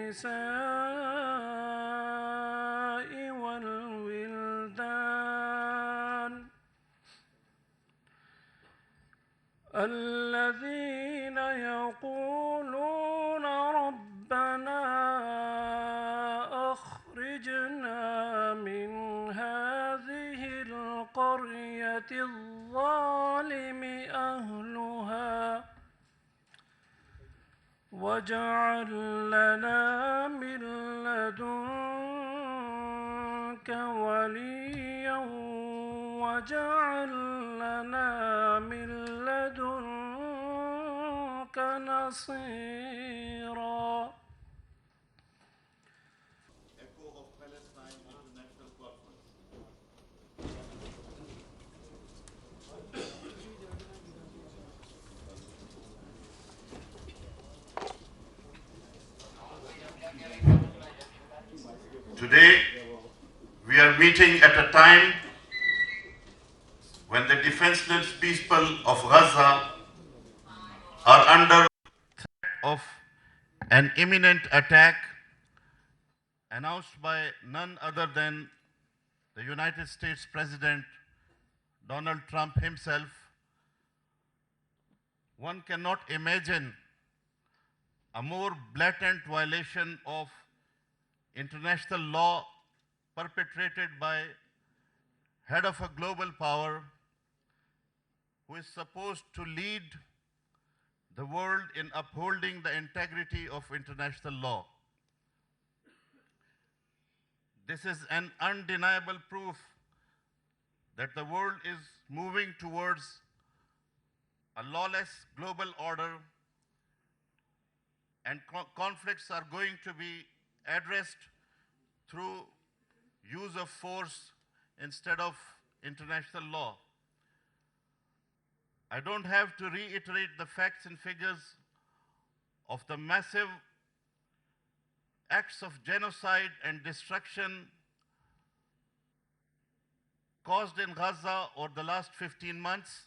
النساء والولدان الذين يقولون ربنا أخرجنا من هذه القرية الظالم أهلها واجعل لنا من لدنك وليا واجعل لنا من لدنك نصيرا. Echo of Palestine International Conference. Today, we are meeting at a time when the defenseless people of Gaza are under threat of an imminent attack announced by none other than the United States President Donald Trump himself. One cannot imagine a more blatant violation of international law perpetrated by head of a global power who is supposed to lead the world in upholding the integrity of international law. This is an undeniable proof that the world is moving towards a lawless global order, and conflicts are going to be addressed through use of force instead of international law. I don't have to reiterate the facts and figures of the massive acts of genocide and destruction caused in Gaza over the last 15 months.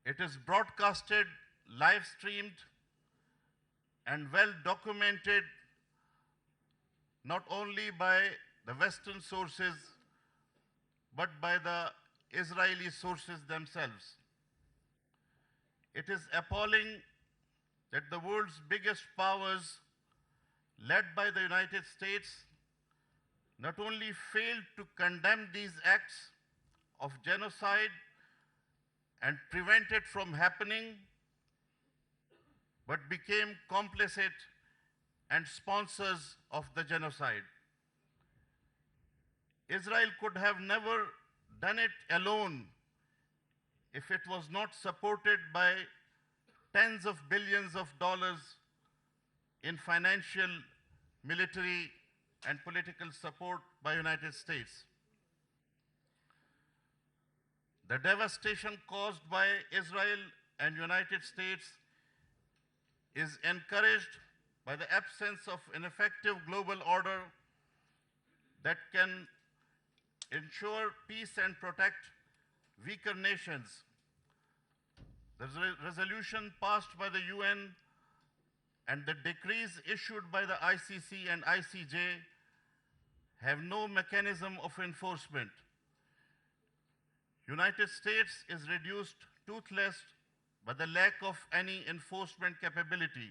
It is broadcasted, live streamed, and well documented not only by the Western sources, but by the Israeli sources themselves. It is appalling that the world's biggest powers, led by the United States, not only failed to condemn these acts of genocide and prevent it from happening, but became complicit and sponsors of the genocide. Israel could have never done it alone if it was not supported by tens of billions of dollars in financial, military, and political support by United States. The devastation caused by Israel and United States is encouraged by the absence of an effective global order that can ensure peace and protect weaker nations. The resolution passed by the UN and the decrees issued by the ICC and ICJ have no mechanism of enforcement. United States is reduced toothless by the lack of any enforcement capability.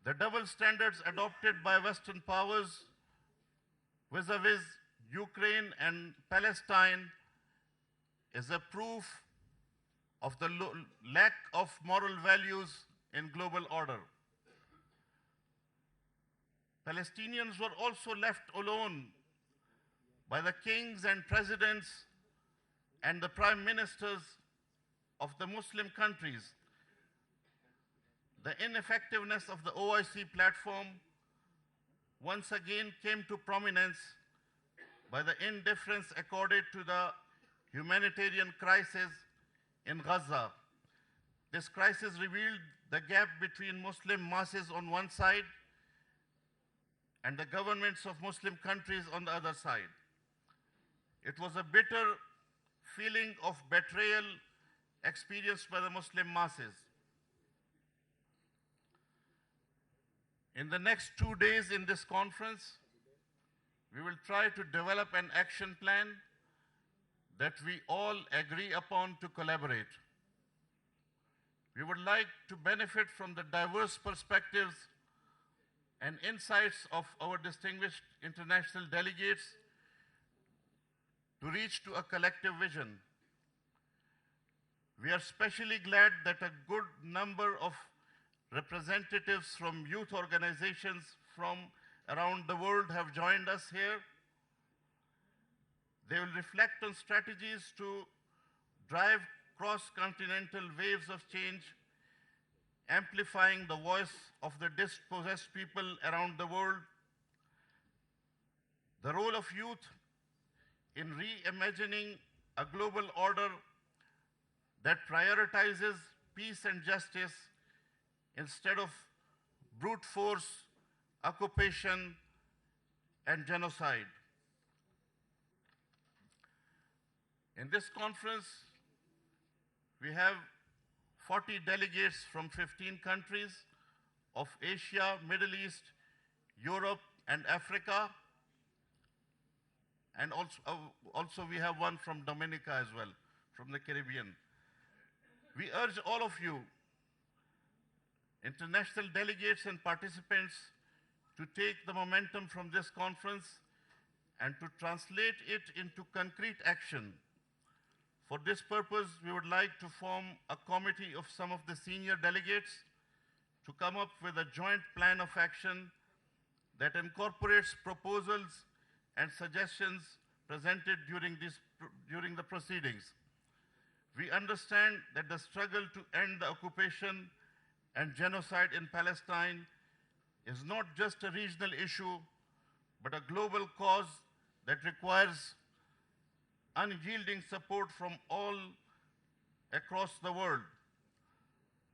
The double standards adopted by Western powers vis-a-vis Ukraine and Palestine is a proof of the lack of moral values in global order. Palestinians were also left alone by the kings and presidents and the prime ministers of the Muslim countries. The ineffectiveness of the OIC platform once again came to prominence by the indifference accorded to the humanitarian crisis in Gaza. This crisis revealed the gap between Muslim masses on one side and the governments of Muslim countries on the other side. It was a bitter feeling of betrayal experienced by the Muslim masses. In the next 2 days in this conference, we will try to develop an action plan that we all agree upon to collaborate. We would like to benefit from the diverse perspectives and insights of our distinguished international delegates to reach to a collective vision. We are especially glad that a good number of representatives from youth organizations from around the world have joined us here. They will reflect on strategies to drive cross-continental waves of change, amplifying the voice of the dispossessed people around the world. The role of youth in reimagining a global order that prioritizes peace and justice instead of brute force, occupation, and genocide. In this conference, we have 40 delegates from 15 countries of Asia, Middle East, Europe, and Africa. And also we have one from Dominica as well, from the Caribbean. We urge all of you, international delegates and participants, to take the momentum from this conference and to translate it into concrete action. For this purpose, we would like to form a committee of some of the senior delegates to come up with a joint plan of action that incorporates proposals and suggestions presented during the proceedings. We understand that the struggle to end the occupation and genocide in Palestine is not just a regional issue, but a global cause that requires unyielding support from all across the world.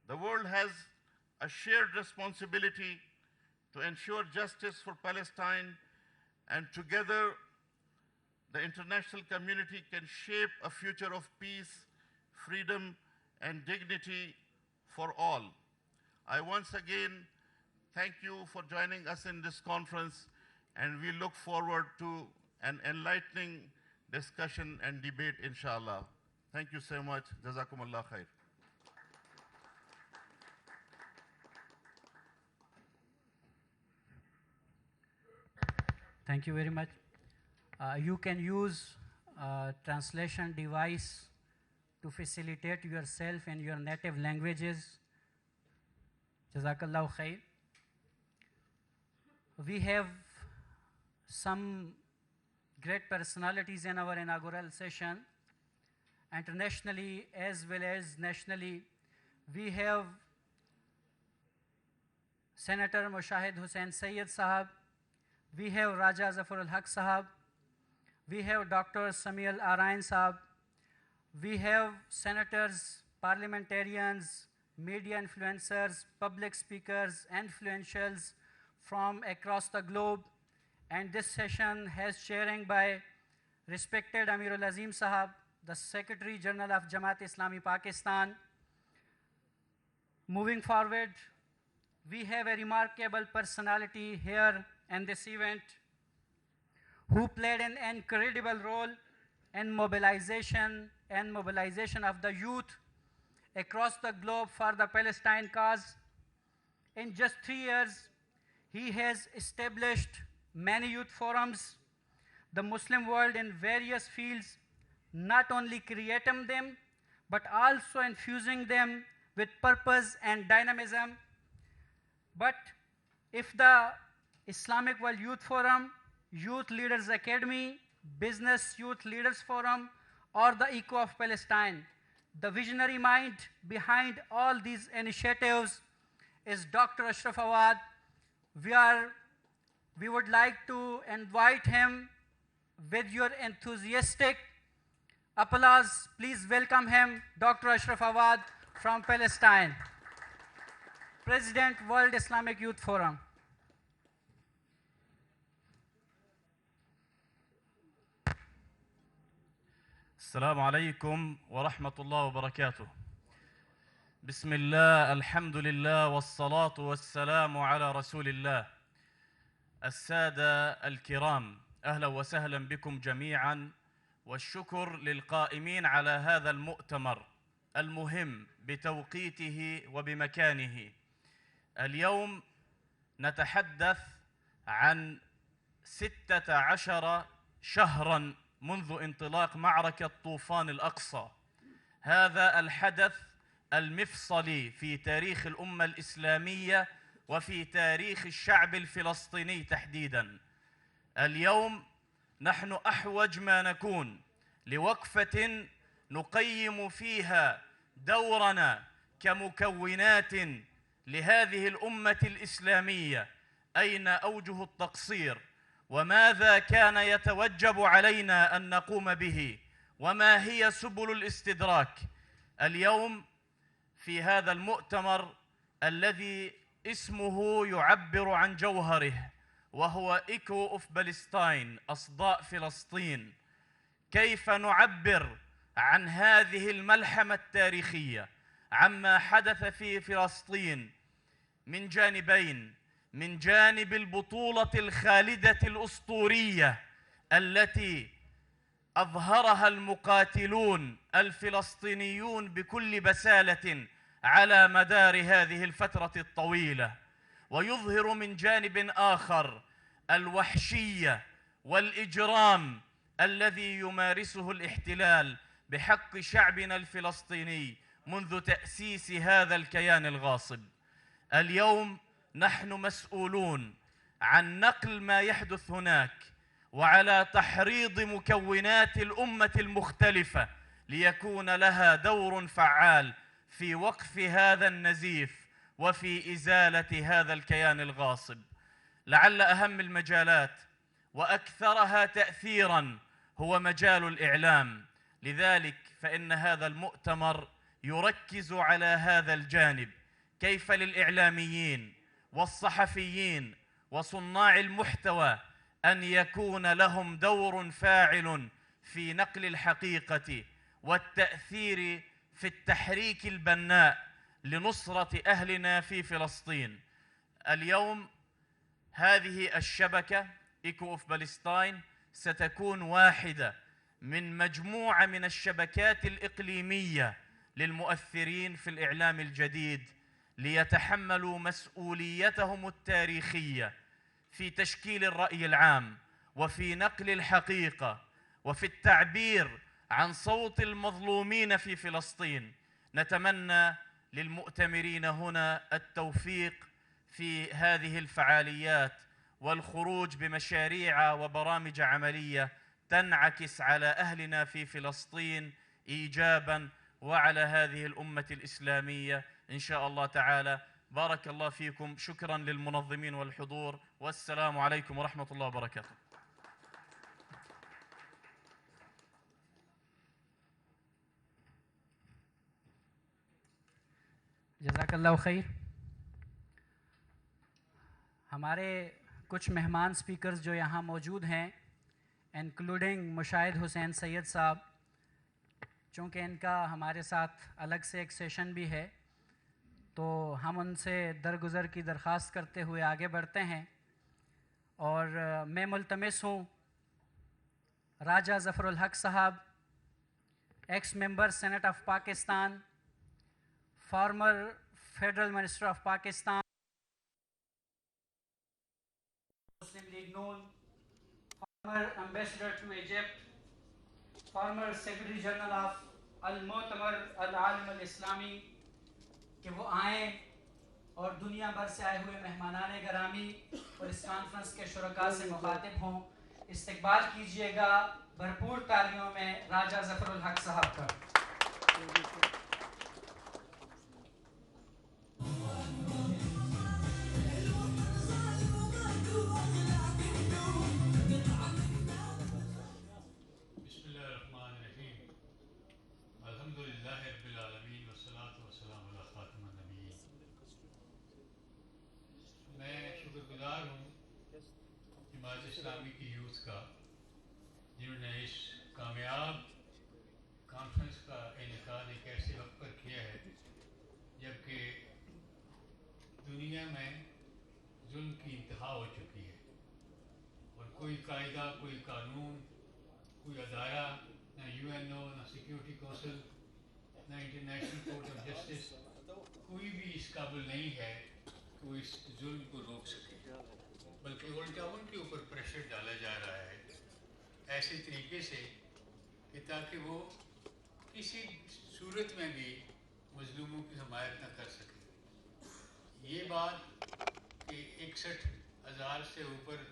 The world has a shared responsibility to ensure justice for Palestine, and together the international community can shape a future of peace, freedom, and dignity for all. I once again thank you for joining us in this conference, and we look forward to an enlightening discussion and debate, inshallah. Thank you so much. Jazakumullah khair. Thank you very much. You can use a translation device to facilitate yourself in your native languages. Jazakallahu khair. We have some great personalities in our inaugural session, internationally as well as nationally. We have Senator Mushahid Hussain Sayyid Sahab, we have Raja Zafar Haq Sahab, we have Dr. Samuel Arain Sahab, we have senators, parliamentarians, media influencers, public speakers, influentials from across the globe. And this session has chairing by respected Amirul Azim Sahab, the Secretary General of Jamaat Islami Pakistan. Moving forward, we have a remarkable personality here in this event who played an incredible role in mobilization of the youth across the globe for the Palestine cause. In just 3 years, he has established many youth forums, the Muslim world in various fields, not only creating them, but also infusing them with purpose and dynamism. But if the Islamic World Youth Forum, Youth Leaders Academy, Business Youth Leaders Forum, or the ECO of Palestine, the visionary mind behind all these initiatives is Dr. Ashraf Awad. We would like to invite him with your enthusiastic applause. Please welcome him, Dr. Ashraf Awad from Palestine, President, World Islamic Youth Forum. Assalamu alaikum wa rahmatullahi wa barakatuh. بسم الله، الحمد لله، والصلاة والسلام على رسول الله. السادة الكرام، أهلا وسهلا بكم جميعا، والشكر للقائمين على هذا المؤتمر المهم بتوقيته وبمكانه. اليوم نتحدث عن 16 شهرا منذ انطلاق معركة طوفان الأقصى، هذا الحدث المفصلي في تاريخ الأمة الإسلامية وفي تاريخ الشعب الفلسطيني تحديداً. اليوم نحن أحوج ما نكون لوقفة نقيم فيها دورنا كمكونات لهذه الأمة الإسلامية، أين أوجه التقصير، وماذا كان يتوجب علينا أن نقوم به، وما هي سبل الاستدراك. اليوم في هذا المؤتمر الذي اسمه يعبر عن جوهره، وهو Echo of Palestine، أصداء فلسطين، كيف نعبر عن هذه الملحمة التاريخية، عما حدث في فلسطين من جانبين: من جانب البطولة الخالدة الأسطورية التي أظهرها المقاتلون الفلسطينيون بكل بسالة على مدار هذه الفترة الطويلة، ويظهر من جانب آخر الوحشية والإجرام الذي يمارسه الاحتلال بحق شعبنا الفلسطيني منذ تأسيس هذا الكيان الغاصب. اليوم نحن مسؤولون عن نقل ما يحدث هناك، وعلى تحريض مكونات الأمة المختلفة ليكون لها دور فعال في وقف هذا النزيف وفي إزالة هذا الكيان الغاصب. لعل أهم المجالات وأكثرها تأثيراً هو مجال الإعلام، لذلك فإن هذا المؤتمر يركز على هذا الجانب: كيف للإعلاميين والصحفيين وصناع المحتوى أن يكون لهم دور فاعل في نقل الحقيقة والتأثير في التحريك البناء لنصرة أهلنا في فلسطين. اليوم هذه الشبكة Echo of Palestine ستكون واحدة من مجموعة من الشبكات الإقليمية للمؤثرين في الإعلام الجديد، ليتحملوا مسؤوليتهم التاريخية في تشكيل الرأي العام وفي نقل الحقيقة وفي التعبير عن صوت المظلومين في فلسطين. نتمنى للمؤتمرين هنا التوفيق في هذه الفعاليات والخروج بمشاريع وبرامج عملية تنعكس على أهلنا في فلسطين إيجاباً وعلى هذه الأمة الإسلامية إن شاء الله تعالى. بارك الله فيكم، شكراً للمنظمين والحضور، والسلام عليكم ورحمة الله وبركاته. जज़ाकल्लाहु खैर। हमारे कुछ मेहमान स्पीकर्स जो यहाँ मौजूद हैं, इंक्लूडिंग मुशाहिद हुसैन सैयद साहब, चूँकि इनका हमारे साथ अलग से एक सेशन भी है, तो हम उनसे दरगुज़र की दरख्वास्त करते हुए आगे बढ़ते हैं। और मैं मुल्तमिस हूँ राजा ज़फ़रुल हक साहब, x member senate of Pakistan, former Federal Minister of Pakistan, Muslim League Noon, former Ambassador to Egypt, former Secretary General of Al-Mu'tamar Al-Alim Al-Islami, कि वो आएँ और दुनिया भर से आए हुए मेहमानाने गरामी और इस कॉन्फ्रेंस के शुरका से मुखातिब हों। इस्तकबाल कीजिएगा भरपूर तालियों में राजा ज़फ़रुल हक साहब का। शुक्रगुजार हूँ हिमायत इस्लामी की यूथ का, जिन्होंने इस कामयाब कॉन्फ्रेंस का इनेकाद एक ऐसे वक्त पर किया है میں ظلم کی انتہا ہو چکی ہے اور کوئی قاعدہ، کوئی قانون، کوئی ادارہ، نہ یو این او، نہ سیکیورٹی کونسل، نہ انٹرنیشنل کورٹ آف جسٹس، کوئی بھی اس قابل نہیں ہے کہ وہ اس ظلم کو روک سکے، بلکہ الٹا ان کے اوپر پریشر ڈالا جا رہا ہے ایسے طریقے سے کہ تاکہ وہ کسی صورت میں بھی مظلوموں کی حمایت نہ کر سکیں۔ یہ بات کہ 61,000 سے اوپر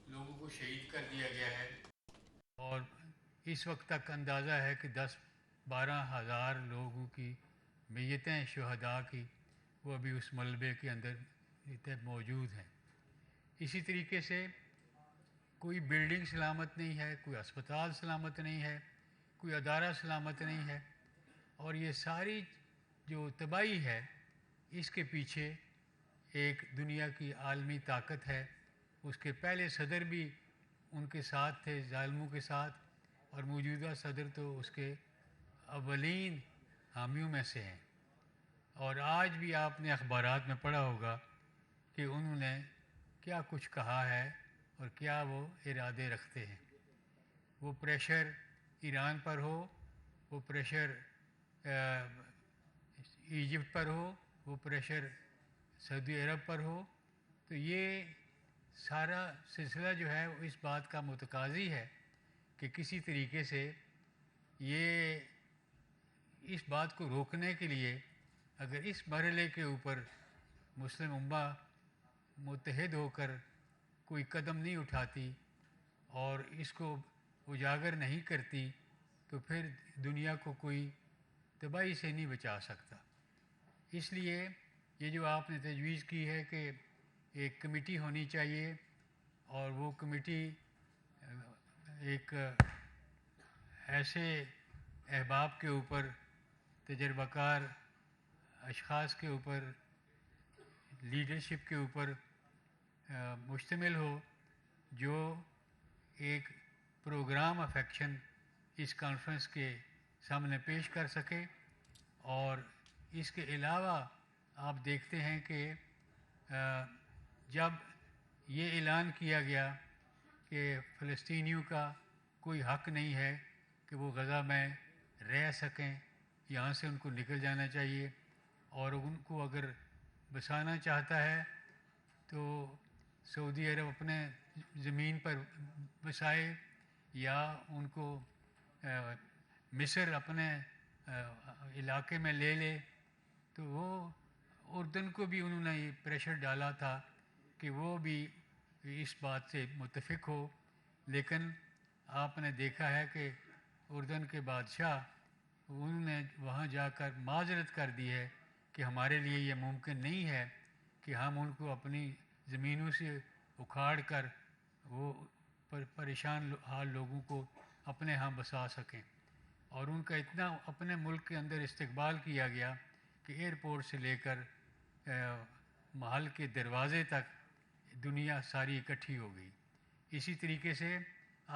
لوگوں کو شہید کر دیا گیا ہے اور اس وقت تک اندازہ ہے کہ 10-12 ہزار لوگوں کی میتیں شہداء کی وہ ابھی اس ملبے کے اندر موجود ہیں۔ اسی طریقے سے کوئی بلڈنگ سلامت نہیں ہے، کوئی اسپتال سلامت نہیں ہے، کوئی ادارہ سلامت نہیں ہے، اور یہ ساری جو تباہی ہے اس کے پیچھے ایک دنیا کی عالمی طاقت ہے۔ اس کے پہلے صدر بھی ان کے ساتھ تھے، ظالموں کے ساتھ، اور موجودہ صدر تو اس کے اولین حامیوں میں سے ہیں۔ اور آج بھی آپ نے اخبارات میں پڑھا ہوگا کہ انہوں نے کیا کچھ کہا ہے اور کیا وہ ارادے رکھتے ہیں۔ وہ پریشر ایران پر ہو، وہ پریشر ایجپٹ پر ہو، وہ پریشر سعودی عرب پر ہو، تو یہ سارا سلسلہ جو ہے وہ اس بات کا متقاضی ہے کہ کسی طریقے سے یہ اس بات کو روکنے کے لیے اگر اس مرحلے کے اوپر مسلم امہ متحد ہو کر کوئی قدم نہیں اٹھاتی اور اس کو اجاگر نہیں کرتی تو پھر دنیا کو کوئی تباہی سے نہیں بچا سکتا۔ اس لیے یہ جو آپ نے تجویز کی ہے کہ ایک کمیٹی ہونی چاہیے، اور وہ کمیٹی ایک ایسے احباب کے اوپر، تجربہ کار اشخاص کے اوپر، لیڈرشپ کے اوپر مشتمل ہو جو ایک پروگرام آف ایکشن اس کانفرنس کے سامنے پیش کر سکے۔ اور اس کے علاوہ آپ دیکھتے ہیں کہ جب یہ اعلان کیا گیا کہ فلسطینیوں کا کوئی حق نہیں ہے کہ وہ غزہ میں رہ سکیں، یہاں سے ان کو نکل جانا چاہیے، اور ان کو اگر بسانا چاہتا ہے تو سعودی عرب اپنے زمین پر بسائے یا ان کو مصر اپنے علاقے میں لے لے، تو وہ اردن کو بھی انہوں نے یہ پریشر ڈالا تھا کہ وہ بھی اس بات سے متفق ہو، لیکن آپ نے دیکھا ہے کہ اردن کے بادشاہ انہوں نے وہاں جا کر معذرت کر دی ہے کہ ہمارے لیے یہ ممکن نہیں ہے کہ ہم ان کو اپنی زمینوں سے اکھاڑ کر وہ پریشان حال لوگوں کو اپنے ہاں بسا سکیں۔ اور ان کا اتنا اپنے ملک کے اندر استقبال کیا گیا کہ ایئرپورٹ سے لے کر محل کے دروازے تک دنیا ساری اکٹھی ہو گئی۔ اسی طریقے سے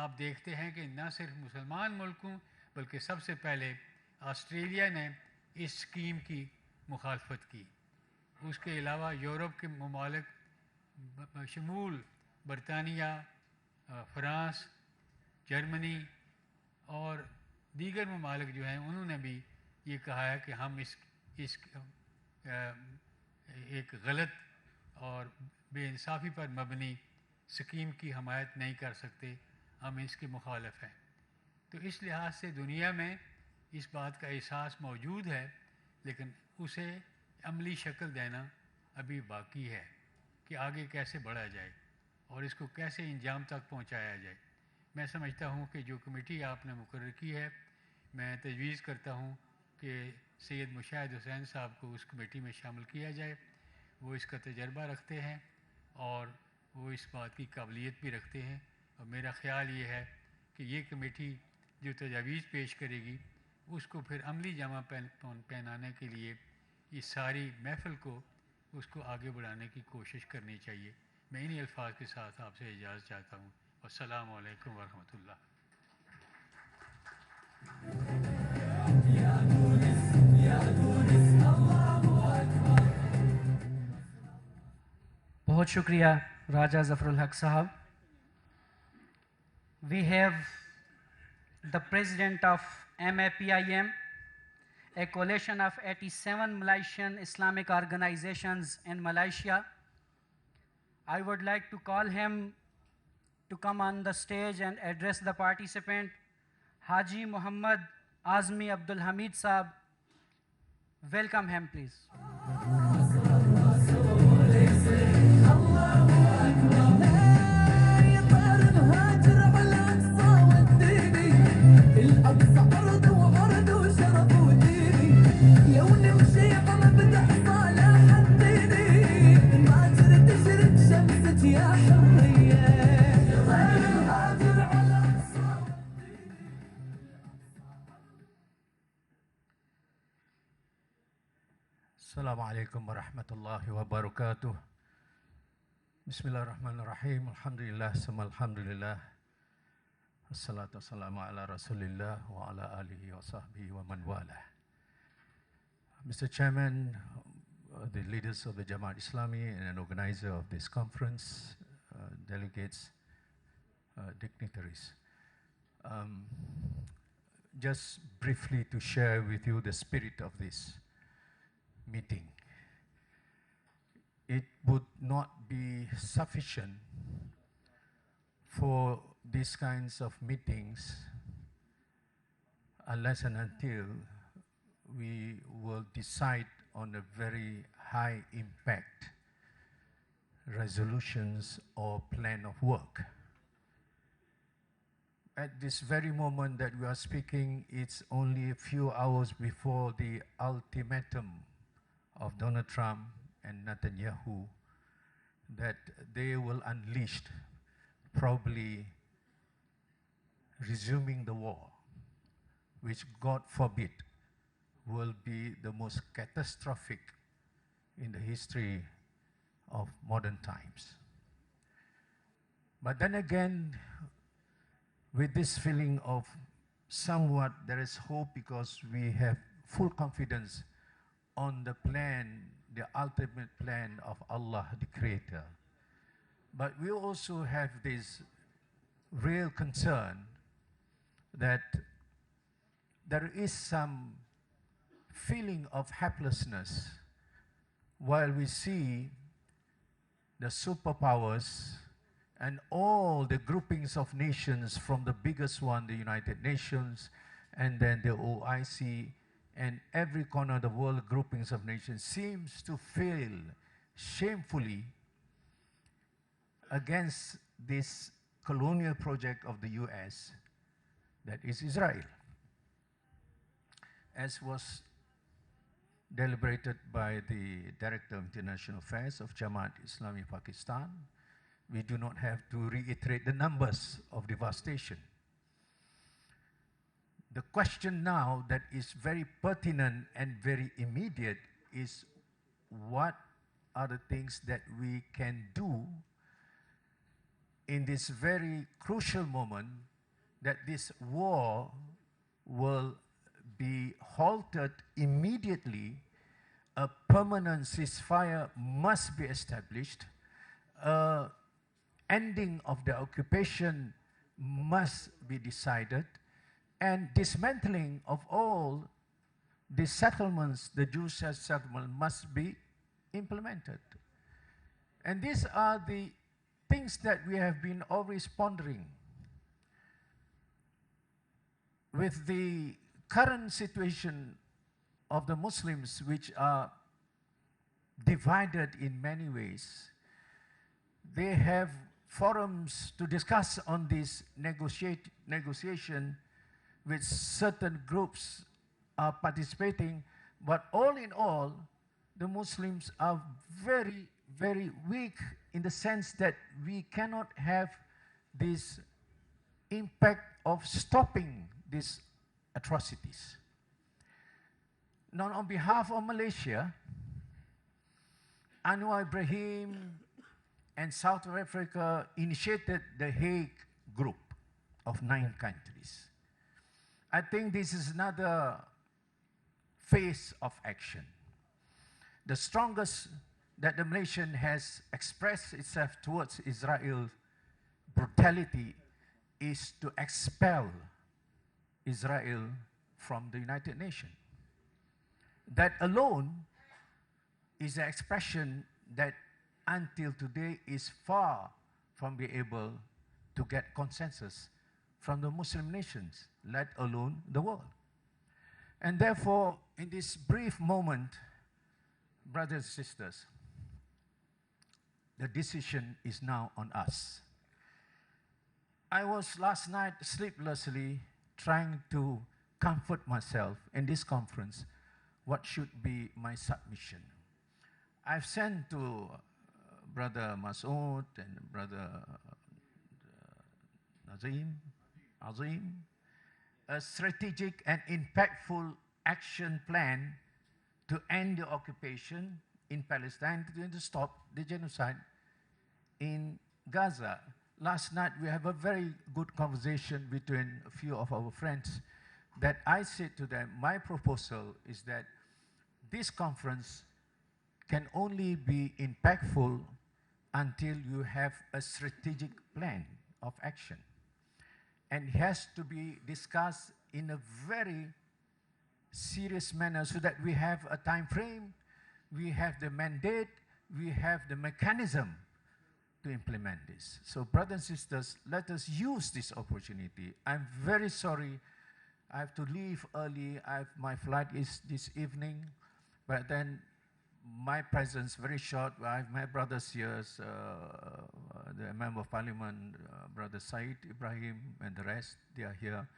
آپ دیکھتے ہیں کہ نہ صرف مسلمان ملکوں بلکہ سب سے پہلے آسٹریلیا نے اس اسکیم کی مخالفت کی۔ اس کے علاوہ یورپ کے ممالک شمول برطانیہ، فرانس، جرمنی اور دیگر ممالک جو ہیں انہوں نے بھی یہ کہا ہے کہ ہم اس ایک غلط اور بے انصافی پر مبنی اسکیم کی حمایت نہیں کر سکتے، ہم اس کے مخالف ہیں۔ تو اس لحاظ سے دنیا میں اس بات کا احساس موجود ہے، لیکن اسے عملی شکل دینا ابھی باقی ہے کہ آگے کیسے بڑھا جائے اور اس کو کیسے انجام تک پہنچایا جائے۔ میں سمجھتا ہوں کہ جو کمیٹی آپ نے مقرر کی ہے، میں تجویز کرتا ہوں کہ سید مشاہد حسین صاحب کو اس کمیٹی میں شامل کیا جائے۔ وہ اس کا تجربہ رکھتے ہیں اور وہ اس بات کی قابلیت بھی رکھتے ہیں، اور میرا خیال یہ ہے کہ یہ کمیٹی جو تجاویز پیش کرے گی اس کو پھر عملی جامہ پہنانے کے لیے اس ساری محفل کو اس کو آگے بڑھانے کی کوشش کرنی چاہیے۔ میں انہی الفاظ کے ساتھ آپ سے اجازت چاہتا ہوں۔ السلام علیکم ورحمۃ اللہ۔ बहुत शुक्रिया Raja Zafarul Haq Sahab. We have the president of MAPIM, a coalition of 87 Malaysian Islamic organizations in Malaysia. I would like to call him to come on the stage and address the participant, Haji Muhammad Azmi Abdul Hamid Saab. Welcome him, please. Assalamu alaikum warahmatullahi wabarakatuh. Bismillahirrahmanirrahim. Alhamdulillah, summa alhamdulillah. Assalatu wassalamu ala rasulillah wa ala alihi wa sahbihi wa man wala. Mr. Chairman, the leaders of the Jamaat Islami and an organizer of this conference, delegates, dignitaries. Just briefly to share with you the spirit of this meeting. It would not be sufficient for these kinds of meetings unless and until we will decide on a very high impact resolutions or plan of work. At this very moment that we are speaking, it's only a few hours before the ultimatum of Donald Trump and Netanyahu that they will unleash, probably resuming the war, which God forbid will be the most catastrophic in the history of modern times. But then again, with this feeling of somewhat there is hope because we have full confidence on the plan, the ultimate plan of Allah, the Creator. But we also have this real concern that there is some feeling of helplessness while we see the superpowers and all the groupings of nations, from the biggest one, the United Nations, and then the OIC, and every corner of the world, groupings of nations, seems to fail shamefully against this colonial project of the US, that is Israel, as was deliberated by the Director of International Affairs of Jamaat Islami Pakistan. We do not have to reiterate the numbers of devastation. The question now that is very pertinent and very immediate is what are the things that we can do in this very crucial moment that this war will be halted immediately, a permanent ceasefire must be established, ending of the occupation must be decided, and dismantling of all the settlements, the Jewish settlement, must be implemented. And these are the things that we have been always pondering. With the current situation of the Muslims, which are divided in many ways, they have forums to discuss on this negotiation, with certain groups are participating, but all in all, the Muslims are very, very weak in the sense that we cannot have this impact of stopping these atrocities. Now, on behalf of Malaysia, Anwar Ibrahim and South Africa initiated the Hague Group of 9 countries. I think this is another phase of action. The strongest that the Malaysian has expressed itself towards Israel brutality is to expel Israel from the United Nations. That alone is an expression that until today is far from being able to get consensus from the Muslim nations, let alone the world. And therefore, in this brief moment, brothers and sisters, the decision is now on us. I was last night sleeplessly trying to comfort myself in this conference what should be my submission. I've sent to Brother Masood and Brother Azim, a strategic and impactful action plan to end the occupation in Palestine, to stop the genocide in Gaza. Last night we have a very good conversation between a few of our friends that I said to them, my proposal is that this conference can only be impactful until you have a strategic plan of action. And it has to be discussed in a very serious manner so that we have a time frame, we have the mandate, we have the mechanism to implement this. So brothers and sisters, let us use this opportunity. I'm very sorry I have to leave early. My flight is this evening, but then my presence very short. I have my brothers here, the Member of Parliament, Brother Said Ibrahim, and the rest, they are here.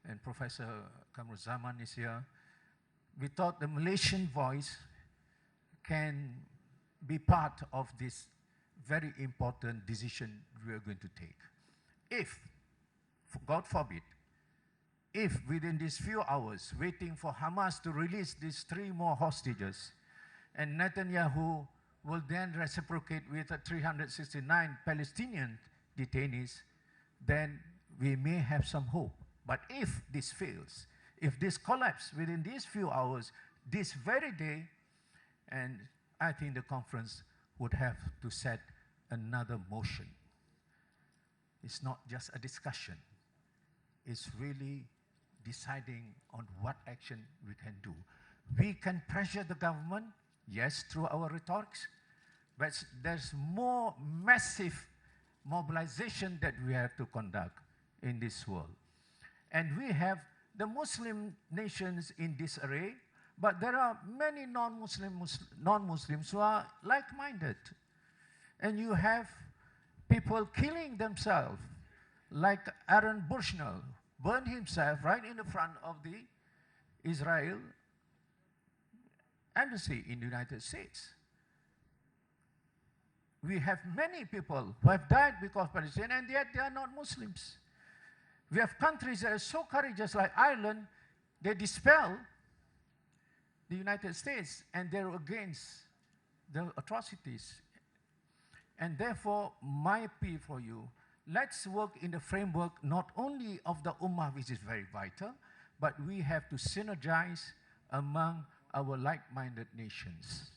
And Professor Kamrul Zaman is here. We thought the Malaysian voice can be part of this very important decision we are going to take. If, God forbid, if within these few hours, waiting for Hamas to release these 3 more hostages, and Netanyahu will then reciprocate with 369 Palestinian detainees, then we may have some hope. But if this fails, if this collapses within these few hours, this very day, and I think the conference would have to set another motion. It's not just a discussion. It's really deciding on what action we can do. We can pressure the government, yes, through our rhetorics, but there's more massive mobilization that we have to conduct in this world. And we have the Muslim nations in this array, but there are many non-Muslims who are like-minded. And you have people killing themselves, like Aaron Bushnell, burned himself right in the front of the Israel embassy in the United States. We have many people who have died because of Palestine, and yet they are not Muslims. We have countries that are so courageous, like Ireland, they dispel the United States, and they're against the atrocities. And therefore, my plea for you, let's work in the framework not only of the Ummah, which is very vital, but we have to synergize among our like-minded nations.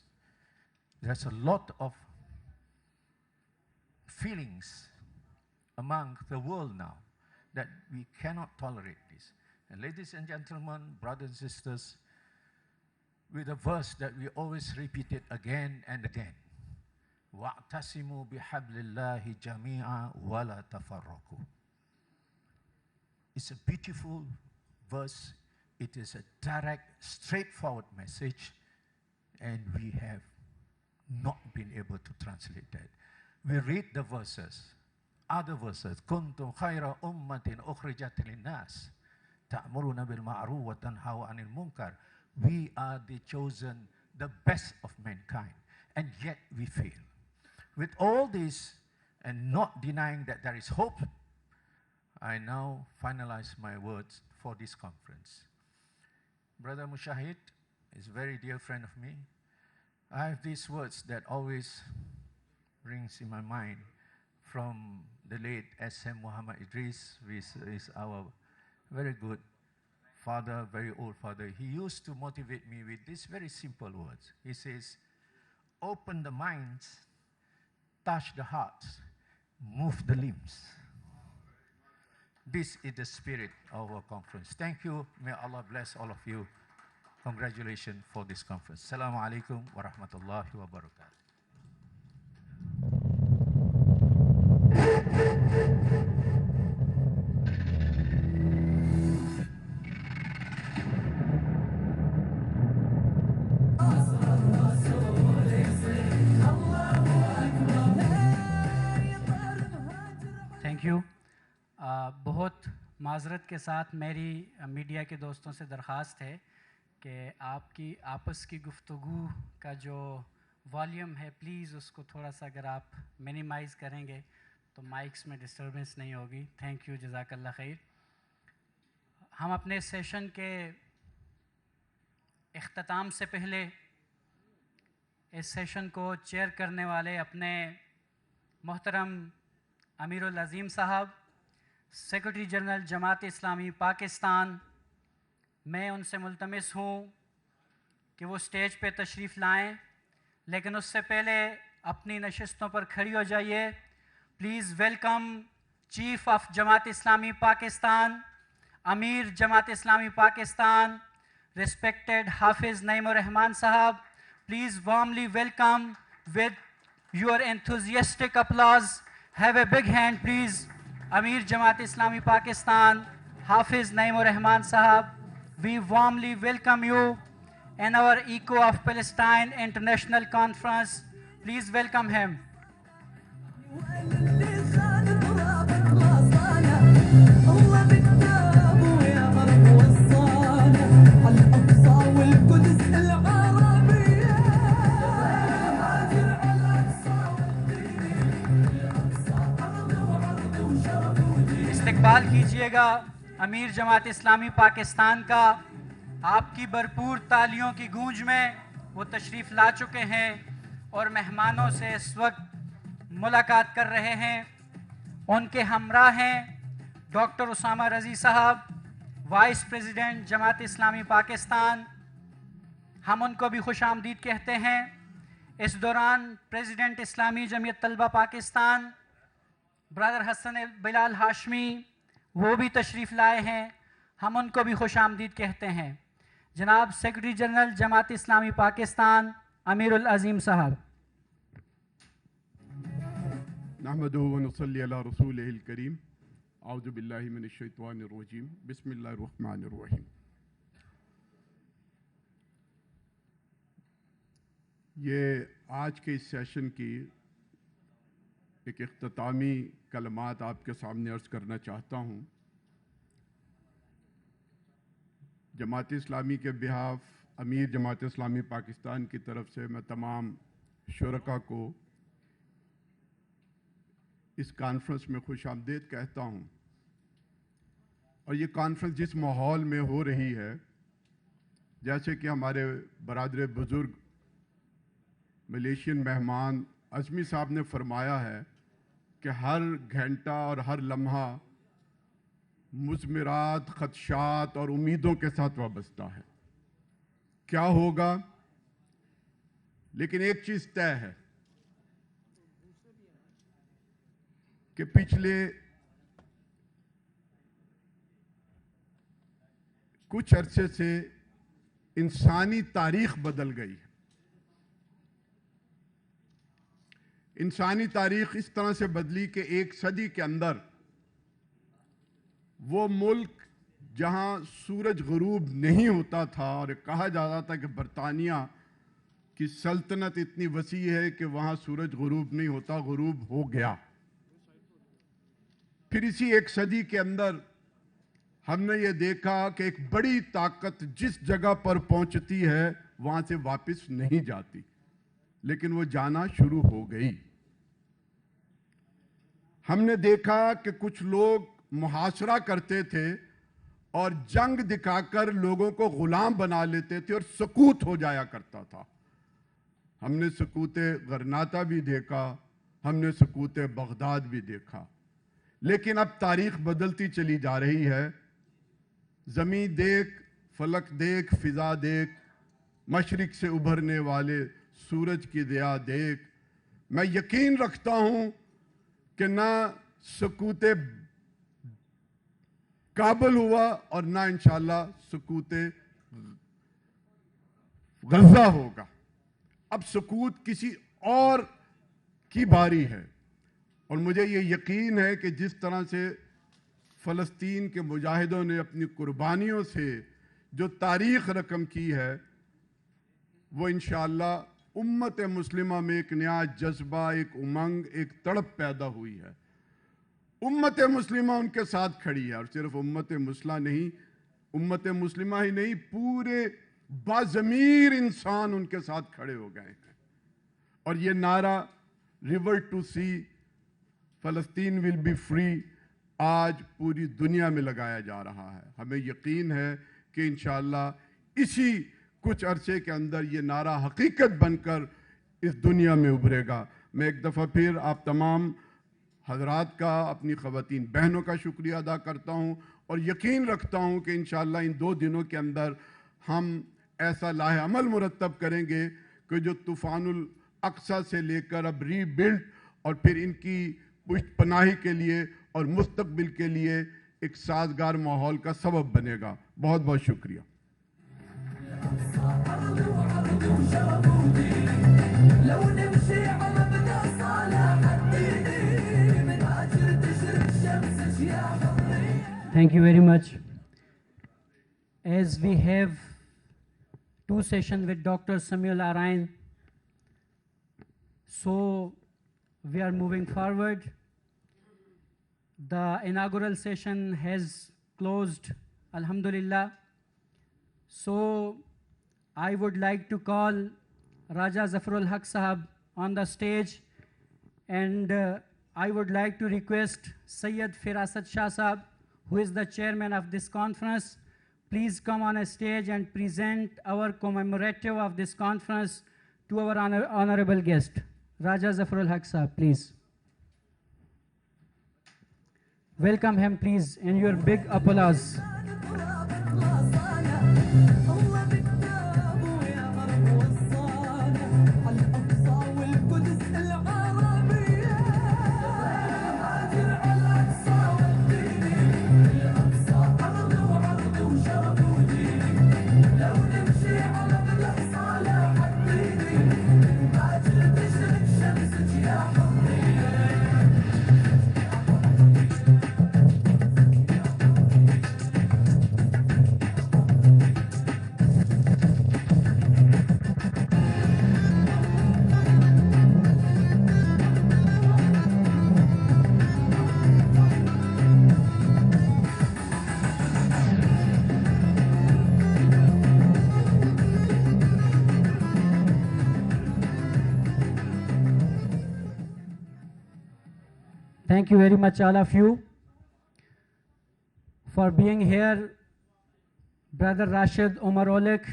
There's a lot of feelings among the world now that we cannot tolerate this. And ladies and gentlemen, brothers and sisters, with a verse that we always repeat it again and again. وَاعْتَصِمُوا بِحَبْلِ اللَّهِ جَمِيعًا وَلَا تَفَرَّقُوا. It's a beautiful verse. It is a direct, straightforward message, and we have not been able to translate that. We read the verses, other verses. كُنْتُمْ خَيْرَ أُمَّةٍ أُخْرِجَتْ لِلنَّاسِ تَأْمُرُونَ بِالْمَعْرُوفِ وَتَنْهَوْنَ عَنِ الْمُنكَرِ. We are the chosen, the best of mankind, and yet we fail. With all this, and not denying that there is hope, I now finalize my words for this conference. Brother Mushahid is a very dear friend of me. I have these words that always rings in my mind from the late S.M. Muhammad Idris, which is our very good father, very old father. He used to motivate me with these very simple words. He says, open the minds, touch the hearts, move the limbs. This is the spirit of our conference. Thank you. May Allah bless all of you. Congratulations for this conference. Assalamu alaikum wa rahmatullahi wa barakatuh. Thank you. بہت معذرت کے ساتھ میری media کے دوستوں سے درخواست ہے کہ آپ کی آپس کی گفتگو کا جو والیوم ہے پلیز اس کو تھوڑا سا اگر آپ منیمائز کریں گے تو مائکس میں ڈسٹربنس نہیں ہوگی. تھینک یو, جزاک اللہ خیر. ہم اپنے سیشن کے اختتام سے پہلے اس سیشن کو چیئر کرنے والے اپنے محترم امیر العظیم صاحب, سیکرٹری جنرل جماعت اسلامی پاکستان, میں ان سے ملتمس ہوں کہ وہ سٹیج پہ تشریف لائیں, لیکن اس سے پہلے اپنی نشستوں پر کھڑی ہو جائیے. Please welcome chief of Jamaat Islami Pakistan, Amir Jamaat Islami Pakistan, respected حافظ نعیم الرحمان صاحب. Please warmly welcome with your enthusiastic applause. Have a big hand please. Amir Jamaat Islami Pakistan, Hafiz Naeem Rahman Sahab. We warmly welcome you in our Echo of Palestine International Conference. Please welcome him. استقبال کیجئے گا امیر جماعت اسلامی پاکستان کا. آپ کی بھرپور تالیوں کی گونج میں وہ تشریف لا چکے ہیں اور مہمانوں سے اس وقت ملاقات کر رہے ہیں. ان کے ہمراہ ہیں ڈاکٹر اسامہ رضی صاحب, وائس پریزیڈنٹ جماعت اسلامی پاکستان. ہم ان کو بھی خوش آمدید کہتے ہیں. اس دوران پریزیڈنٹ اسلامی جمعیت طلبہ پاکستان برادر حسن بلال ہاشمی وہ بھی تشریف لائے ہیں, ہم ان کو بھی خوش آمدید کہتے ہیں. جناب سیکرٹری جنرل جماعت اسلامی پاکستان امیر العظیم صاحب. نحمدہ و نصلی علی رسولہ الکریم. اعوذ باللہ من الشیطان الرجیم. بسم اللہ الرحمن الرحیم. یہ آج کے اس سیشن کی ایک اختتامی کلمات آپ کے سامنے عرض کرنا چاہتا ہوں. جماعت اسلامی کے بہاف امیر جماعت اسلامی پاکستان کی طرف سے میں تمام شرکاء کو اس کانفرنس میں خوش آمدید کہتا ہوں. اور یہ کانفرنس جس ماحول میں ہو رہی ہے, جیسے کہ ہمارے برادر بزرگ ملیشین مہمان عظمی صاحب نے فرمایا ہے کہ ہر گھنٹہ اور ہر لمحہ مضمرات, خدشات اور امیدوں کے ساتھ وابستہ ہے. کیا ہوگا؟ لیکن ایک چیز طے ہے کہ پچھلے کچھ عرصے سے انسانی تاریخ بدل گئی ہے. انسانی تاریخ اس طرح سے بدلی کہ ایک صدی کے اندر وہ ملک جہاں سورج غروب نہیں ہوتا تھا, اور کہا جاتا تھا کہ برطانیہ کی سلطنت اتنی وسیع ہے کہ وہاں سورج غروب نہیں ہوتا, غروب ہو گیا. پھر اسی ایک صدی کے اندر ہم نے یہ دیکھا کہ ایک بڑی طاقت جس جگہ پر پہنچتی ہے وہاں سے واپس نہیں جاتی, لیکن وہ جانا شروع ہو گئی. ہم نے دیکھا کہ کچھ لوگ محاصرہ کرتے تھے اور جنگ دکھا کر لوگوں کو غلام بنا لیتے تھے اور سقوط ہو جایا کرتا تھا. ہم نے سقوط غرناطہ بھی دیکھا, ہم نے سقوط بغداد بھی دیکھا. لیکن اب تاریخ بدلتی چلی جا رہی ہے. زمین دیکھ, فلک دیکھ, فضا دیکھ, مشرق سے ابھرنے والے सूरज की दिया देख। मैं यकीन रखता हूं कि ना सकूते काबुल हुआ और ना इंशाल्लाह सकूते गजा होगा। अब सकूत किसी और की बारी है और मुझे ये यकीन है कि जिस तरह से फ़लस्तीन के मुजाहिदों ने अपनी कुर्बानियों से जो तारीख़ रकम की है वो इंशाअल्लाह उम्मत मुस्लिमा में एक नया जज्बा, एक उमंग, एक तड़प पैदा हुई है। उम्मत मुस्लिमा उनके साथ खड़ी है और सिर्फ उम्मत मुस्लिमा ही नहीं, पूरे बाज़मीर इंसान उनके साथ खड़े हो गए हैं। और ये नारा रिवर टू सी फ़लस्तीन विल बी फ्री आज पूरी दुनिया में लगाया जा रहा है। हमें यकीन है कि इंशाअल्लाह इसी कुछ अरसे के अंदर ये नारा हकीकत बनकर इस दुनिया में उभरेगा। मैं एक दफ़ा फिर आप तमाम हजरात का, अपनी ख़वातीन बहनों का शुक्रिया अदा करता हूँ और यकीन रखता हूँ कि इंशाअल्लाह इन 2 दिनों के अंदर हम ऐसा लाहे अमल मुरतब करेंगे कि जो तूफ़ानुल अक्सा से लेकर अब रीबिल्ड और फिर इनकी पुष्ट पनाही के लिए और मुस्तकबिल के लिए एक साजगार माहौल का सबब बनेगा। बहुत बहुत शुक्रिया। Thank you very much. As we have 2 sessions with Dr. Samuel Arain, so we are moving forward. The inaugural session has closed, Alhamdulillah. So I would like to call Raja Zafar Haq Sahab on the stage, and I would like to request Sayyid Firasat Shah Sahab, who is the chairman of this conference, please come on a stage and present our commemorative of this conference to our honorable guest. Raja Zafar Haq Sahab, please. Welcome him, please, in your big applause. Thank you very much, all of you, for being here. Brother Rashid Umar Olik,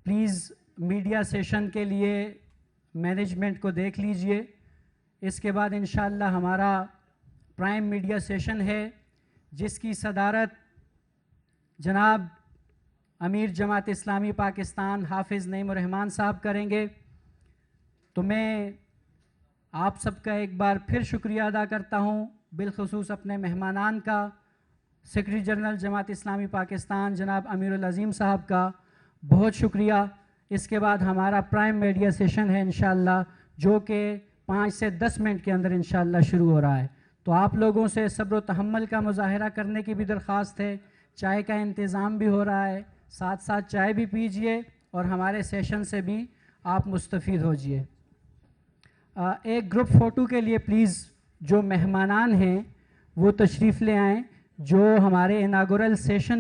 please media session के लिए management को देख लीजिए। इसके बाद इंशाअल्लाह हमारा prime media session है जिसकी सदारत जनाब अमीर जमात इस्लामी पाकिस्तान हाफिज़ नईम रहमान साहब करेंगे। तो मैं आप सबका एक बार फिर शुक्रिया अदा करता हूँ, बिलखुसूस अपने मेहमानान का, सेक्रेटरी जनरल जमात इस्लामी पाकिस्तान जनाब अमीरुल अज़ीम साहब का बहुत शुक्रिया। इसके बाद हमारा प्राइम मीडिया सेशन है इंशाअल्लाह, जो कि 5 से 10 मिनट के अंदर इंशाअल्लाह शुरू हो रहा है। तो आप लोगों से सब्र व तहम्मुल का मुज़ाहिरा करने की भी दरख्वास्त है। चाय का इंतज़ाम भी हो रहा है, साथ साथ चाय भी पीजिए और हमारे सेशन से भी आप मुस्तफ़ीद होजिए। एक ग्रुप फ़ोटो के लिए प्लीज़ जो मेहमानान हैं वो तशरीफ़ ले आएँ, जो हमारे इनागुरल सेशन